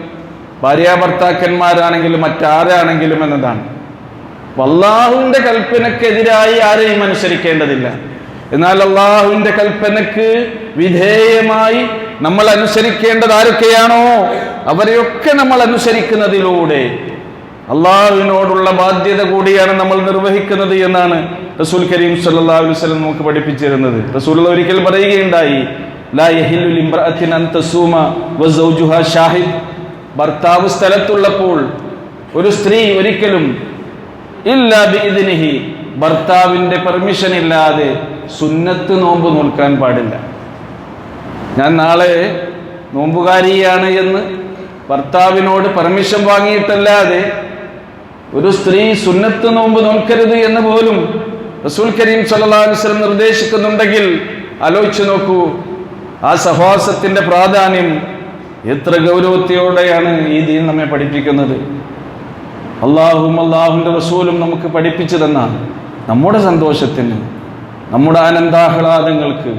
ഭാര്യാഭർത്താക്കന്മാരാണെങ്കിലും മറ്റാരാണെങ്കിലും എന്നതാണ്. അല്ലാഹുവിന്റെ കൽപ്പനക്കെതിരായി ആരെയും അനുസരിക്കേണ്ടതില്ല. എന്നാൽ അല്ലാഹുവിന്റെ കൽപ്പനക്ക് വിധേയമായി നമ്മൾ അനുസരിക്കേണ്ടത് ആരൊക്കെയാണോ അവരെയൊക്കെ നമ്മൾ അനുസരിക്കുന്നതിലൂടെ അല്ലാഹുവിനോടുള്ള ബാധ്യത കൂടിയാണ് നമ്മൾ നിർവഹിക്കുന്നത് എന്നാണ് റസൂൽ കരീം സല്ലല്ലാഹു അലൈഹി വസല്ലം നമുക്ക് പഠിപ്പിച്ചിരുന്നത്. റസൂൽ ഒരിക്കൽ പറയുകയുണ്ടായി, ലാ യഹില്ലു ലിംറഅത്തിൻ അൻ തസൂമ വസൗജുഹാ ഷാഹിദ്. ഭർത്താവ് സ്ഥലത്തുള്ളപ്പോൾ ഒരു സ്ത്രീ ഒരിക്കലും ഇല്ലാ ബിഇദ്നിഹി, ഭർത്താവിന്റെ പെർമിഷൻ ഇല്ലാതെ സുന്നത്ത് നോമ്പ് നോൽക്കാൻ പാടില്ല. ഞാൻ നാളെ നോമ്പുകാരിയാണ് എന്ന് ഭർത്താവിനോട് പെർമിഷൻ വാങ്ങിയിട്ടല്ലാതെ ഒരു സ്ത്രീ സുന്നത്ത് നോമ്പ് നോൽക്കരുത് എന്ന് പോലും റസൂൽ കരീം സല്ലല്ലാഹു അലൈഹി വസല്ലം നിർദ്ദേശിക്കുന്നുണ്ടെങ്കിൽ ആലോചിച്ചു നോക്കൂ, ആ സഹവാസത്തിന്റെ പ്രാധാന്യം എത്ര ഗൗരവത്തോടെയാണ് ഈ ദീൻ നമ്മെ പഠിപ്പിക്കുന്നത്. അള്ളാഹും അള്ളാഹുവിൻ്റെ റസൂലും നമുക്ക് പഠിപ്പിച്ചു തന്ന നമ്മുടെ സന്തോഷത്തിന്, നമ്മുടെ ആനന്ദാഹ്ലാദങ്ങൾക്ക്,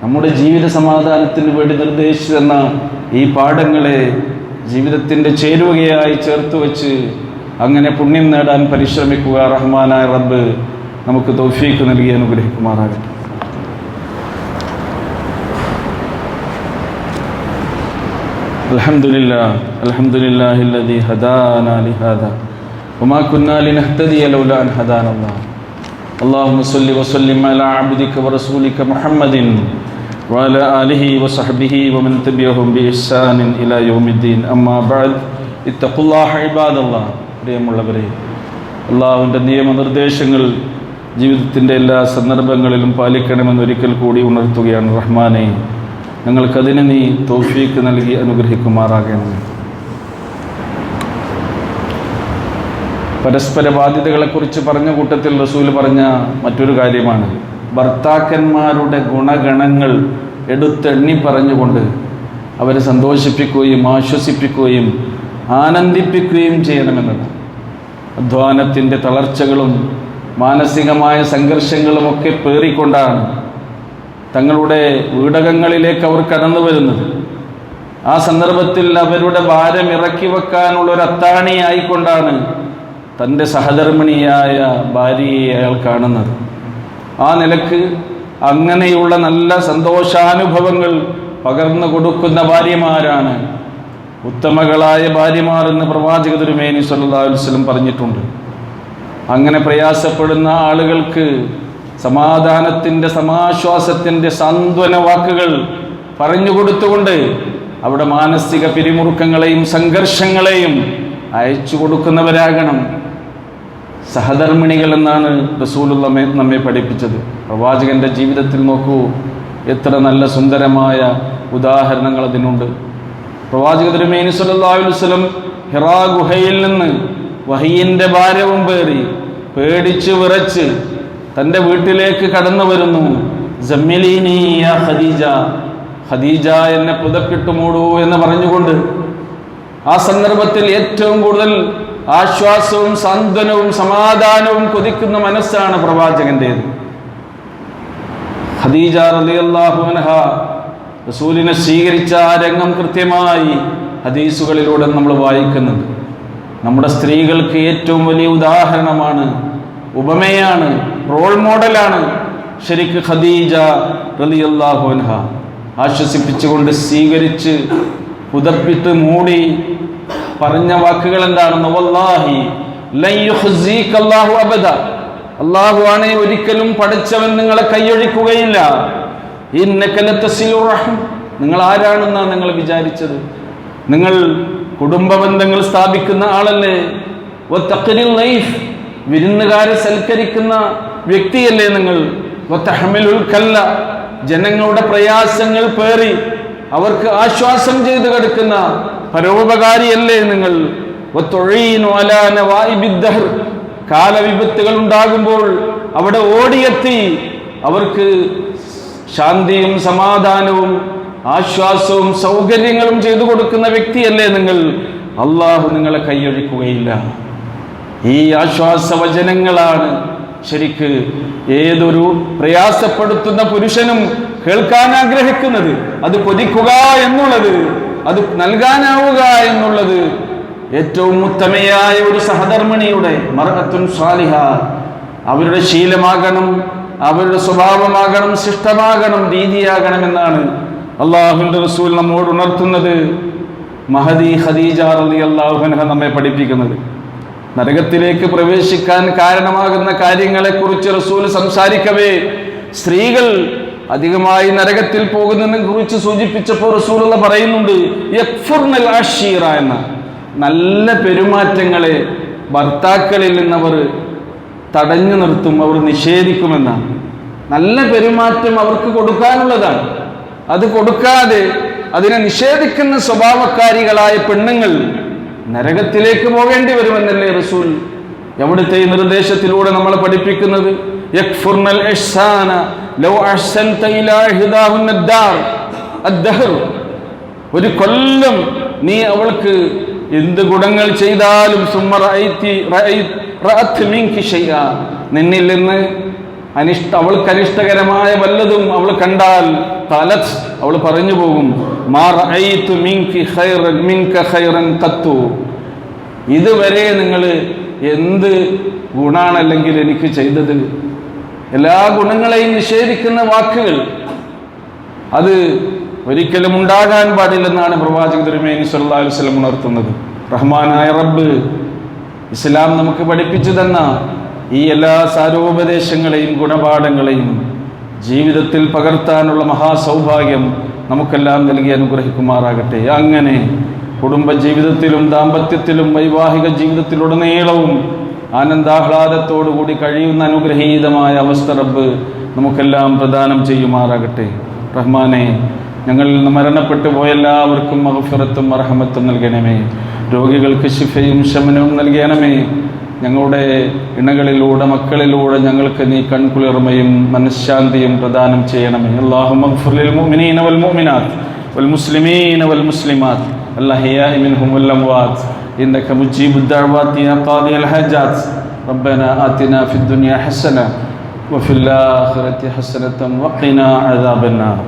നമ്മുടെ ജീവിത സമാധാനത്തിന് വേണ്ടി നിർദ്ദേശിച്ചു തന്ന ഈ പാഠങ്ങളെ ജീവിതത്തിൻ്റെ ചേരുവകയായി ചേർത്ത് വെച്ച് അങ്ങനെ പുണ്യം നേടാൻ പരിശ്രമിക്കുക. റഹ്മാനായ റബ്ബ് നമുക്ക് തൗഫീഖ് നൽകി അനുഗ്രഹിക്കുമാറാകട്ടെ. അൽഹംദുലില്ലാഹി അൽദി ഹദാനാ ലിഹാദാ വമാ കുന്നാ ലിനഹ്തദിയ ലൗലാ അൻ ഹദാനല്ലാഹ്. അല്ലാഹുമ്മ സ്വല്ലി വസല്ലിം അലാ അബ്ദിക വറസൂലിക മുഹമ്മദിൻ വഅലാ ആലിഹി വസഹ്ബിഹി വമൻ തബിഅഹും ബിഇഹ്സാനിൻ ഇലാ യൗമിദ്ദീൻ. അമ്മാ ബഅദ്. ഇത്തഖുല്ലാഹ ഇബാദല്ലാഹ്. പ്രിയമുള്ളവരെ, അല്ലാഹുവിൻ്റെ നിയമനിർദ്ദേശങ്ങൾ ജീവിതത്തിൻ്റെ എല്ലാ സന്ദർഭങ്ങളിലും പാലിക്കണമെന്ന് ഒരിക്കൽ കൂടി ഉണർത്തുകയാണ്. റഹ്മാനെ, ഞങ്ങൾക്കതിന് നീ തൗഫീഖ് നൽകി അനുഗ്രഹിക്കുമാറാകണമേ. പരസ്പര ബാധ്യതകളെക്കുറിച്ച് പറഞ്ഞ കൂട്ടത്തിൽ റസൂൽ പറഞ്ഞ മറ്റൊരു കാര്യമാണ് ഭർത്താക്കന്മാരുടെ ഗുണഗണങ്ങൾ എടുത്തെണ്ണി പറഞ്ഞുകൊണ്ട് അവരെ സന്തോഷിപ്പിക്കുകയും ആശ്വസിപ്പിക്കുകയും ആനന്ദിപ്പിക്കുകയും ചെയ്യണമെന്നത്. അധ്വാനത്തിൻ്റെ തളർച്ചകളും മാനസികമായ സംഘർഷങ്ങളുമൊക്കെ പേറിക്കൊണ്ടാണ് തങ്ങളുടെ വീടകങ്ങളിലേക്ക് അവർ കടന്നു വരുന്നത്. ആ സന്ദർഭത്തിൽ അവരുടെ ഭാരം ഇറക്കി വെക്കാനുള്ളൊരു അത്താണിയായിക്കൊണ്ടാണ് തൻ്റെ സഹധർമ്മിണിയായ ഭാര്യയെ അയാൾ കാണുന്നത്. ആ നിലക്ക് അങ്ങനെയുള്ള നല്ല സന്തോഷാനുഭവങ്ങൾ പകർന്നു കൊടുക്കുന്ന ഭാര്യമാരാണ് ഉത്തമകളായ ഭാര്യമാർ എന്ന് പ്രവാചക തിരുമേനി സല്ലല്ലാഹു അലൈഹി വസല്ലം പറഞ്ഞിട്ടുണ്ട്. അങ്ങനെ പ്രയാസപ്പെടുന്ന ആളുകൾക്ക് സമാധാനത്തിൻ്റെ, സമാശ്വാസത്തിൻ്റെ സാന്ത്വന വാക്കുകൾ പറഞ്ഞുകൊടുത്തുകൊണ്ട് അവിടെ മാനസിക പിരിമുറുക്കങ്ങളെയും സംഘർഷങ്ങളെയും അയച്ചു കൊടുക്കുന്നവരാകണം സഹധർമ്മിണികൾ എന്നാണ് റസൂലുള്ളാഹി നമ്മെ പഠിപ്പിച്ചത്. പ്രവാചകന്റെ ജീവിതത്തിൽ നോക്കൂ, എത്ര നല്ല സുന്ദരമായ ഉദാഹരണങ്ങൾ അതിനുണ്ട്. പ്രവാചക തിരുമേനി സല്ലല്ലാഹു അലൈഹി വസല്ലം ഹിറാ ഗുഹയിൽ നിന്ന് വഹയിൻ്റെ ഭാരവും പേറി പേടിച്ച് വിറച്ച് തൻ്റെ വീട്ടിലേക്ക് കടന്നു വരുന്നു. സമ്മിലീനി യാ ഖദീജ, ഖദീജ എന്നെ പുതപ്പിട്ടു മൂടൂ എന്ന് പറഞ്ഞുകൊണ്ട്. ആ സന്ദർഭത്തിൽ ഏറ്റവും കൂടുതൽ ആശ്വാസവും സാന്ത്വനവും സമാധാനവും കൊതിക്കുന്ന മനസ്സാണ് പ്രവാചകന്റേത്. ഖദീജ റളിയല്ലാഹു അൻഹ റസൂലിനെ സ്വീകരിച്ച ആ രംഗം കൃത്യമായി ഹദീസുകളിലൂടെ നമ്മൾ വായിക്കുന്നുണ്ട്. നമ്മുടെ സ്ത്രീകൾക്ക് ഏറ്റവും വലിയ ഉദാഹരണമാണ്, ഉപമയാണ്, റോൾ മോഡലാണ് ശരിക്ക് ഖദീജ റളിയല്ലാഹു അൻഹ. ആശ്വസിപ്പിച്ചുകൊണ്ട് സ്വീകരിച്ച് പുതപ്പിട്ട് മൂടി പറഞ്ഞ വാക്കുകൾ എന്താണെന്ന്, വല്ലാഹി ലൻ യുഖ്സീക അല്ലാഹു അബദ, അല്ലാഹു ആണേ ഒരിക്കലും പടച്ചവൻ നിങ്ങളെ കൈയൊഴിക്കുകയില്ല. ഇന്നക ലതസിലു റഹ്ം, നിങ്ങൾ ആരാണെന്നാണ് നിങ്ങൾ വിചാരിച്ചത്? നിങ്ങൾ കുടുംബ ബന്ധങ്ങൾ സ്ഥാപിക്കുന്ന ആളല്ലേ? വതഖ്രിൽ ലൈഫ്, വിരുന്നുകാരെ സൽക്കരിക്കുന്ന വ്യക്തിയല്ലേ നിങ്ങൾ? വതഹ്മിലുൽ കല്ല, ജനങ്ങളുടെ പ്രയാസങ്ങൾ പേറി അവർക്ക് ആശ്വാസം ചെയ്തു കൊടുക്കുന്ന പരോപകാരിയല്ലേ നിങ്ങൾ? വതുഈനു അലാ നവായിബിദ് ദഹർ, കാലവിപത്തുകൾ ഉണ്ടാകുമ്പോൾ അവിടെ ഓടിയെത്തി അവർക്ക് ശാന്തിയും സമാധാനവും ആശ്വാസവും സൗകര്യങ്ങളും ചെയ്തു കൊടുക്കുന്ന വ്യക്തിയല്ലേ നിങ്ങൾ? അള്ളാഹു നിങ്ങളെ കൈയൊഴിക്കുകയില്ല. ഈ ആശ്വാസവചനങ്ങളാണ് ശരിക്ക് ഏതൊരു പ്രയാസപ്പെടുത്തുന്ന പുരുഷനും കേൾക്കാൻ ആഗ്രഹിക്കുന്നത്. അത് കൊതിക്കുക എന്നുള്ളത്, അത് നൽകാനാവുക എന്നുള്ളത് ഏറ്റവും ഉത്തമയായ ഒരു സഹധർമ്മിണിയുടെ മർഅത്തുൻ സാലിഹ, അവരുടെ ശീലമാകണം, അവരുടെ സ്വഭാവമാകണം, ശിഷ്ടമാകണം, രീതിയാകണം എന്നാണ് അള്ളാഹുവിൻ്റെ റസൂൽ നമ്മോട് ഉണർത്തുന്നത്. മഹദി ഖദീജ റളിയല്ലാഹു അൻഹ നമ്മെ പഠിപ്പിക്കുന്നത്. നരകത്തിലേക്ക് പ്രവേശിക്കാൻ കാരണമാകുന്ന കാര്യങ്ങളെക്കുറിച്ച് റസൂൽ സംസാരിക്കവേ സ്ത്രീകൾ അധികമായി നരകത്തിൽ പോകുന്നതിനെ കുറിച്ച് സൂചിപ്പിച്ചപ്പോൾ റസൂലുള്ള പറയുന്നുണ്ട്, യക്ഫുർനൽ അശീറ എന്ന നല്ല പെരുമാറ്റങ്ങളെ ഭർത്താക്കളിൽ നിന്നവർ തടഞ്ഞു നിർത്തും, അവർ നിഷേധിക്കുമെന്നാണ്. നല്ല പെരുമാറ്റം അവർക്ക് കൊടുക്കാനുള്ളതാണ്. അത് കൊടുക്കാതെ അതിനെ നിഷേധിക്കുന്ന സ്വഭാവക്കാരികളായ പെണ്ണുങ്ങൾ നരകത്തിലേക്ക് പോകേണ്ടി വരുമെന്നല്ലേ റസൂൽ എവിടുത്തെ ഈ നിർദ്ദേശത്തിലൂടെ നമ്മളെ പഠിപ്പിക്കുന്നത്. യക്ഫുർനൽ ഇഹ്സാന ലൗ അഹ്സൻത ഇലാ ഇഹ്ദാഹുന്ന അദ്ദഹർ, ഒരു കൊല്ലം നീ അവൾക്ക് എന്ത് ഗുണങ്ങൾ ചെയ്താലും നിന്നിൽ നിന്ന് അവൾക്ക് അനിഷ്ടകരമായ വല്ലതും അവൾ കണ്ടാൽ അവൾ പറഞ്ഞു പോകും, ഇതുവരെ നിങ്ങൾ എന്ത് ഗുണാണല്ലെങ്കിൽ എനിക്ക് ചെയ്തത്. എല്ലാ ഗുണങ്ങളെയും നിഷേധിക്കുന്ന വാക്കുകൾ അത് ഒരിക്കലും ഉണ്ടാകാൻ പാടില്ലെന്നാണ് പ്രവാചക തിരുമേനി സല്ലല്ലാഹു അലൈഹി വസല്ലം ഉണർത്തുന്നത്. റഹ്മാനായ റബ്ബ് ഇസ്ലാം നമുക്ക് പഠിപ്പിച്ചു തന്ന ഈ എല്ലാ സാരോപദേശങ്ങളെയും ഗുണപാഠങ്ങളെയും ജീവിതത്തിൽ പകർത്താനുള്ള മഹാസൗഭാഗ്യം നമുക്കെല്ലാം നൽകി അനുഗ്രഹിക്കുമാറാകട്ടെ. അങ്ങനെ കുടുംബ ജീവിതത്തിലും ദാമ്പത്യത്തിലും വൈവാഹിക ജീവിതത്തിലുടനീളവും ആനന്ദാഹ്ലാദത്തോടുകൂടി കഴിയുന്ന അനുഗ്രഹീതമായ അവസ്ഥ റബ്ബ് നമുക്കെല്ലാം പ്രദാനം ചെയ്യുമാറാകട്ടെ. റഹ്മാനെ, ഞങ്ങളിൽ നിന്ന് മരണപ്പെട്ടു പോയ എല്ലാവർക്കും മഗ്ഫിറത്തും റഹ്മത്തും നൽകണമേ. രോഗികൾക്ക് ശിഫയും ശമനവും നൽകണമേ. ഞങ്ങളുടെ ഇണകളിലൂടെ മക്കളിലൂടെ ഞങ്ങൾക്ക് നീ കൺകുളിർമയും മനഃശാന്തിയും പ്രദാനം ചെയ്യണമേ. അല്ലാഹുമ്മ ഗ്ഫിർ ലിൽ മുഅ്മിനീന വൽ മുഅ്മിനാത്ത് വൽ മുസ്ലിമീന വൽ മുസ്ലിമാത്ത് അൽഅഹ്യാഇ മിൻഹും വൽ അംവാത്ത് ഇന്നക മുജീബുദ് ദഅവാതി യാ ഖാദിയൽ ഹാജാത്ത്. റബ്ബനാ ആതിനാ ഫിദ് ദുനിയ ഹസന വഫിൽ ആഖിറതി ഹസനതൻ വഖിനാ അദാബന്നാർ.